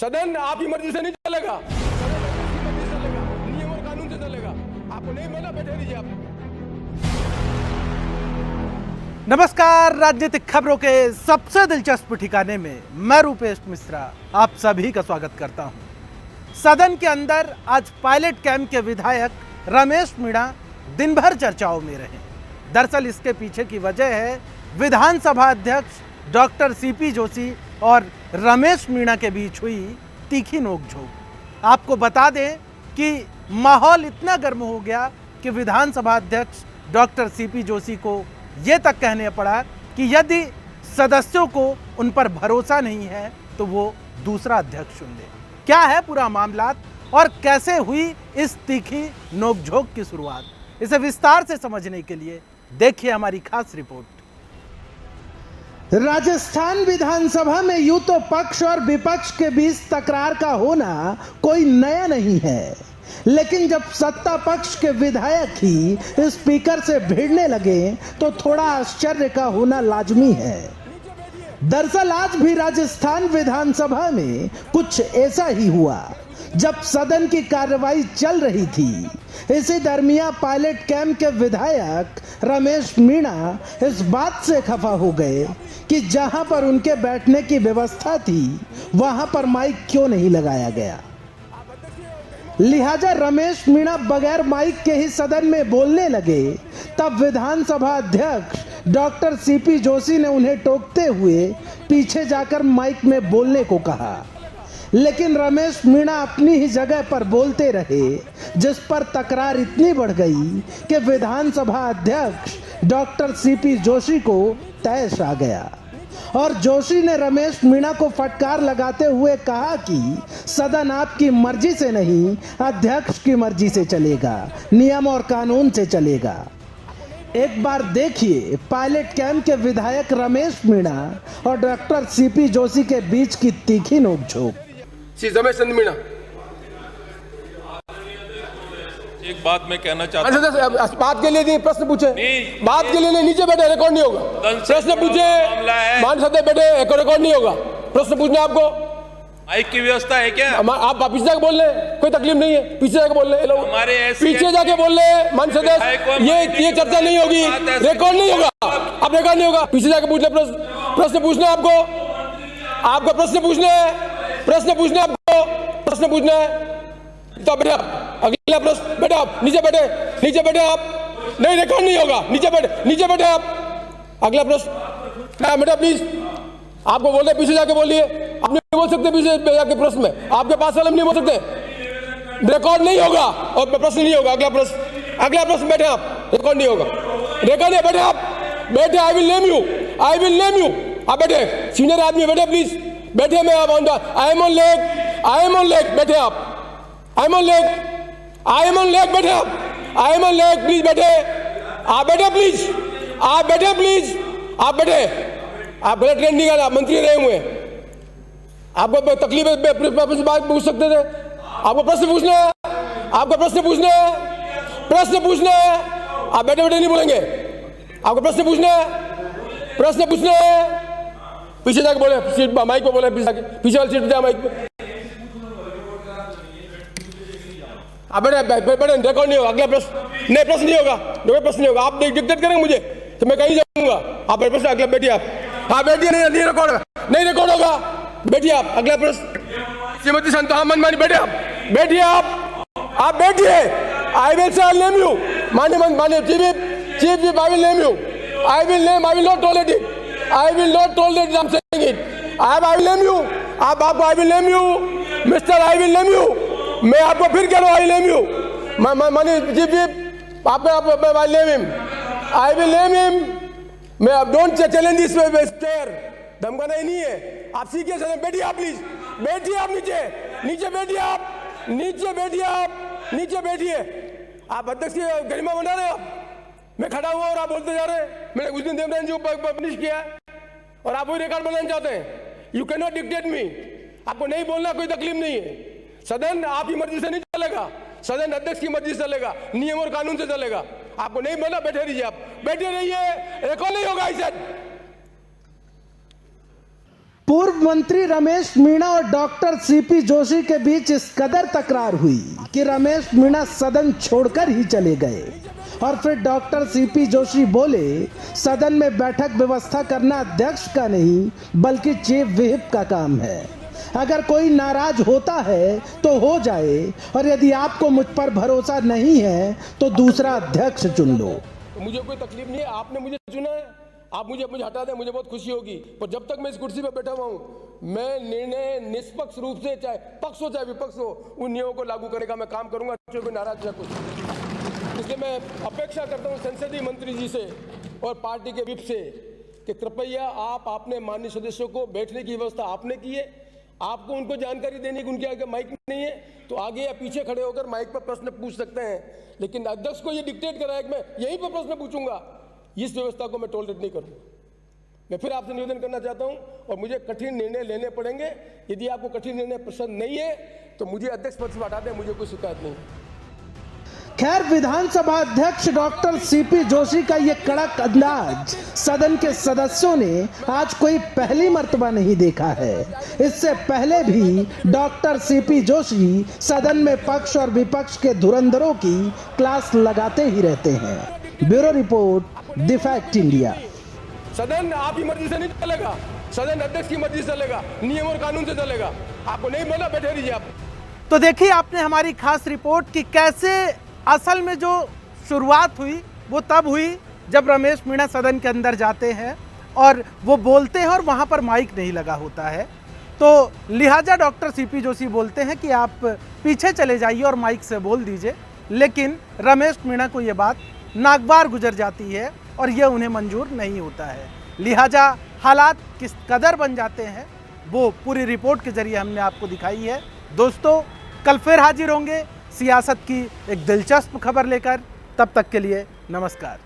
सदन आपकी मर्जी से नहीं चलेगा, सदन आपकी मर्जी से चलेगा, नियम और कानून से चलेगा। आपको नहीं माना, बैठे रहिए आप। नमस्कार, राजनीतिक खबरों के सबसे दिलचस्प ठिकाने में मैं रूपेश मिश्रा आप सभी का स्वागत करता हूं। सदन के अंदर आज पायलट कैंप के विधायक रमेश मीणा दिन भर चर्चाओं में रहे। दरअसल इसके पीछे की वजह है विधानसभा अध्यक्ष डॉक्टर सीपी जोशी और रमेश मीणा के बीच हुई तीखी नोकझोंक। आपको बता दें कि माहौल इतना गर्म हो गया कि विधानसभा अध्यक्ष डॉक्टर सीपी जोशी को ये तक कहने पड़ा कि यदि सदस्यों को उन पर भरोसा नहीं है तो वो दूसरा अध्यक्ष चुन ले। क्या है पूरा मामला और कैसे हुई इस तीखी नोकझोंक की शुरुआत, इसे विस्तार से समझने के लिए देखिए हमारी खास रिपोर्ट। राजस्थान विधानसभा में यूं तो पक्ष और विपक्ष के बीच तकरार का होना कोई नया नहीं है, लेकिन जब सत्ता पक्ष के विधायक ही स्पीकर से भिड़ने लगे तो थोड़ा आश्चर्य का होना लाजमी है। दरअसल आज भी राजस्थान विधानसभा में कुछ ऐसा ही हुआ। जब सदन की कार्रवाई चल रही थी, इसी दरमियान पायलट कैंप के विधायक रमेश मीणा इस बात से खफा हो गए कि जहां पर उनके बैठने की व्यवस्था थी वहां पर माइक क्यों नहीं लगाया गया। लिहाजा रमेश मीणा बगैर माइक के ही सदन में बोलने लगे। तब विधानसभा अध्यक्ष डॉक्टर सीपी जोशी ने उन्हें टोकते हुए पीछे जाकर माइक में बोलने को कहा, लेकिन रमेश मीणा अपनी ही जगह पर बोलते रहे, जिस पर तकरार इतनी बढ़ गई कि विधानसभा अध्यक्ष डॉक्टर सीपी जोशी को तैश आ गया और जोशी ने रमेश मीणा को फटकार लगाते हुए कहा कि सदन आपकी मर्जी से नहीं, अध्यक्ष की मर्जी से चलेगा, नियम और कानून से चलेगा। एक बार देखिए पायलट कैंप के विधायक रमेश मीणा और डॉक्टर सीपी जोशी के बीच की तीखी नोकझोंक। श्री रमेश चंद्र मीणा, एक बात मैं कहना चाहता हूं। बात के लिए नहीं, प्रश्न पूछे, बात के लिए नहीं, नीचे बैठे, रिकॉर्ड नहीं होगा। प्रश्न पूछे, मान सकते बैठे, रिकॉर्ड नहीं होगा। प्रश्न पूछना आपको, माइक की व्यवस्था है क्या? आप पीछे जाके बोल ले, कोई तकलीफ नहीं है, पीछे जाके बोल ले। हमारे पीछे जाके बोल ले, मान सकते ये चर्चा नहीं होगी, रिकॉर्ड नहीं होगा। अब रिकॉर्ड नहीं होगा, पीछे जाके पूछ ले। प्रश्न पूछना है आपको प्रश्न पूछना है, प्रश्न पूछना आपको, प्रश्न पूछना है तो बैठे आप। अगला प्रश्न, बैठे आप, नीचे बैठे आप। नहीं, रिकॉर्ड नहीं होगा, नीचे बैठे आप। अगला प्रश्न, बेटा प्लीज, आपको बोल रहे पीछे जाके बोलिए। आप नहीं बोल सकते पीछे जाके प्रश्न में, आपके पास वाले नहीं बोल सकते, रिकॉर्ड नहीं होगा और प्रश्न नहीं होगा। अगला प्रश्न बैठे आप, रिकॉर्ड नहीं होगा, रिकॉर्ड नहीं, बैठे आप, बैठे। आई विल नेम यू, आप बैठे, सीनियर आदमी बैठे प्लीज, बैठे। मैं आई एम ऑन लेग, बैठे आप। आई एम ऑन लेग, बैठे आप। I am on leg, please बैठे। आप बैठे प्लीज, आप बैठे। आप गलत ट्रेन नहीं कर, मंत्री रहे हुए, आपको तकलीफ है, बात पूछ सकते थे। आपको प्रश्न पूछना है, प्रश्न पूछना है। आप बैठे नहीं बोलेंगे, आपको प्रश्न पूछना है। पीछे जाके बोले, सीट माइक पे बोले, पीछे वाली सीट पे माइक पे। आप बैठे, रिकॉर्ड नहीं होगा। अगला प्रश्न, नहीं, प्रश्न नहीं होगा, प्रश्न नहीं होगा। आप डिक्टेट करेंगे मुझे तो मैं कहीं जाऊंगा। आप प्रश्न, अगला बैठिए आप। हाँ बैठिए, नहीं रिकॉर्ड होगा, बैठिए आप। अगला प्रश्न, श्रीमती संतो मनमानी, बैठे आप बैठिए। आई विल नेम यू, मान्य chief, I will name you, I will not tolerate it, I will name you. आपको I will name you, mister, I will name you. मैं आपको फिर कह रहा हूँ, आई नेम यू, मानी chief, I will name him. मैं अब डोंट चैलेंज दिस चेयर, धमकाना ही नहीं है। आप सीखिए, बैठिए आप प्लीज, बैठिए आप नीचे बैठिए आप अध्यक्ष की गरिमा बना रहे हो। मैं खड़ा हुआ और आप बोलते जा रहे हैं। मैंने उस दिन देवनारायण जी को पनिश किया है और आप वही रिकॉर्ड बनाना चाहते हैं। यू कैन नॉट डिक्टेट मी, आपको नहीं बोलना, कोई तकलीफ नहीं है। सदन आपकी मर्जी से नहीं चलेगा, सदन अध्यक्ष की मर्जी से चलेगा, नियम और कानून से चलेगा। आपको नहीं बोलना, बैठे रहिए, आप बैठे रहिए, रिकॉर्ड नहीं होगा। इसे पूर्व पूर्व मंत्री रमेश मीणा और डॉक्टर सीपी जोशी के बीच इस कदर तकरार हुई कि रमेश मीणा सदन छोड़कर ही चले गए और फिर डॉक्टर सीपी जोशी बोले, सदन में बैठक व्यवस्था करना अध्यक्ष का नहीं बल्कि चीफ व्हिप का काम है। अगर कोई नाराज होता है तो हो जाए, और यदि आपको मुझ पर भरोसा नहीं है तो दूसरा अध्यक्ष चुन लो। तो मुझे कोई तकलीफ नहीं है, आपने मुझे चुना है, आप मुझे हटा दें, मुझे बहुत खुशी होगी। पर जब तक मैं इस कुर्सी पर बैठा हुआ हूँ, मैं निर्णय निष्पक्ष रूप से, चाहे पक्ष हो चाहे विपक्ष हो, उन नियमों को लागू करेगा मैं काम करूंगा। कोई नाराज या कुछ, इसलिए मैं अपेक्षा करता हूँ संसदीय मंत्री जी से और पार्टी के विप से कि कृपया आप अपने माननीय सदस्यों को बैठने की व्यवस्था आपने की है, आपको उनको जानकारी देने की, उनके आगे माइक नहीं है तो आगे या पीछे खड़े होकर माइक पर प्रश्न पूछ सकते हैं, लेकिन अध्यक्ष को ये डिक्टेट कराया कि मैं यहीं पर प्रश्न पूछूंगा, इस व्यवस्था को मैं टॉलरेट नहीं करूंगा। मैं फिर आपसे निवेदन करना चाहता हूं, और मुझे कठिन निर्णय लेने पड़ेंगे। यदि आपको कठिन निर्णय पसंद नहीं है तो मुझे अध्यक्ष पद से हटा दें, मुझे कोई शिकायत नहीं। खैर, विधानसभा अध्यक्ष डॉक्टर सीपी जोशी का ये कड़क अंदाज सदन के सदस्यों ने आज कोई पहली मर्तबा नहीं देखा है। इससे पहले भी डॉक्टर सीपी जोशी सदन में पक्ष और विपक्ष के धुरंधरों की क्लास लगाते ही रहते हैं। Bureau report, the fact India. सदन आपकी मर्जी से नहीं चलेगा, सदन अध्यक्ष की मर्जी से चलेगा, नियम और कानून से चलेगा। आपको नहीं बोला, बैठे रहिए आप। तो देखिए आपने हमारी खास रिपोर्ट की कैसे असल में जो शुरुआत हुई वो तब हुई जब रमेश मीणा सदन के अंदर जाते हैं और वो बोलते हैं और वहाँ पर माइक नहीं लगा होता है, तो लिहाजा डॉक्टर सीपी जोशी बोलते हैं कि आप पीछे चले जाइए और माइक से बोल दीजिए। लेकिन रमेश मीणा को ये बात नागवार गुजर जाती है और ये उन्हें मंजूर नहीं होता है। लिहाजा हालात किस कदर बन जाते हैं वो पूरी रिपोर्ट के जरिए हमने आपको दिखाई है। दोस्तों, कल फिर हाजिर होंगे सियासत की एक दिलचस्प खबर लेकर। तब तक के लिए नमस्कार।